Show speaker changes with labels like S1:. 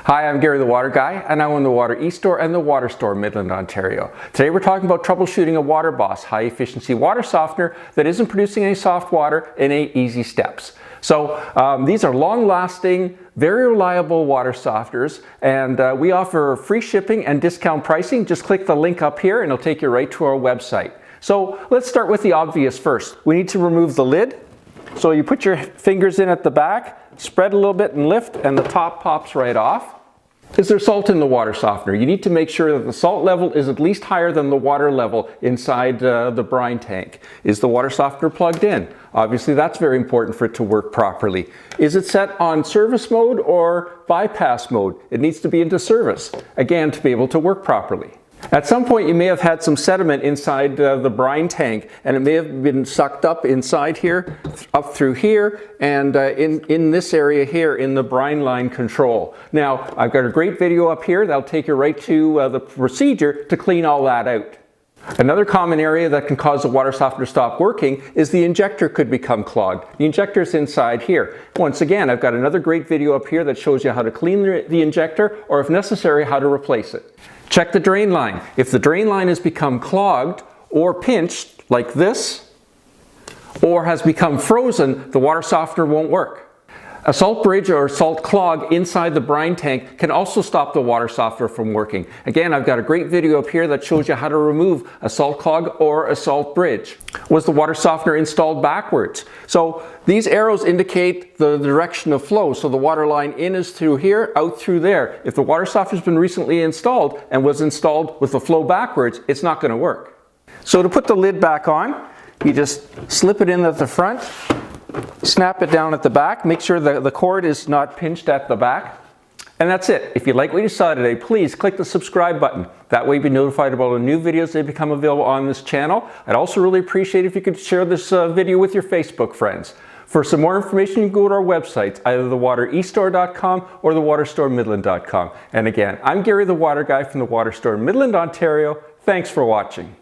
S1: Hi, I'm Gary the Water Guy, and I own the Water eStore and the Water Store, Midland, Ontario. Today we're talking about troubleshooting a Water Boss high-efficiency water softener that isn't producing any soft water in 8 easy steps. So these are long-lasting, very reliable water softeners, and we offer free shipping and discount pricing. Just click the link up here and it'll take you right to our website. So let's start with the obvious first. We need to remove the lid. So you put your fingers in at the back, spread a little bit and lift, and the top pops right off. Is there salt in the water softener? You need to make sure that the salt level is at least higher than the water level inside the brine tank. Is the water softener plugged in? Obviously that's very important for it to work properly. Is it set on service mode or bypass mode? It needs to be into service, again, to be able to work properly. At some point you may have had some sediment inside the brine tank, and it may have been sucked up inside here, up through here, and in this area here in the brine line control. Now, I've got a great video up here that'll take you right to the procedure to clean all that out. Another common area that can cause the water softener to stop working is the injector could become clogged. The injector is inside here. Once again, I've got another great video up here that shows you how to clean the injector, or if necessary, how to replace it. Check the drain line. If the drain line has become clogged or pinched like this, or has become frozen, the water softener won't work. A salt bridge or salt clog inside the brine tank can also stop the water softener from working. Again, I've got a great video up here that shows you how to remove a salt clog or a salt bridge. Was the water softener installed backwards? So these arrows indicate the direction of flow. So the water line in is through here, out through there. If the water softener has been recently installed and was installed with the flow backwards, it's not going to work. So to put the lid back on, you just slip it in at the front, snap it down at the back, make sure the cord is not pinched at the back, and that's it. If you like what you saw today, please click the subscribe button. That way you'll be notified about the new videos that become available on this channel. I'd also really appreciate if you could share this video with your Facebook friends. For some more information, you can go to our websites, either thewaterestore.com or thewaterstoremidland.com. And again, I'm Gary the Water Guy from the Water Store, Midland, Ontario. Thanks for watching.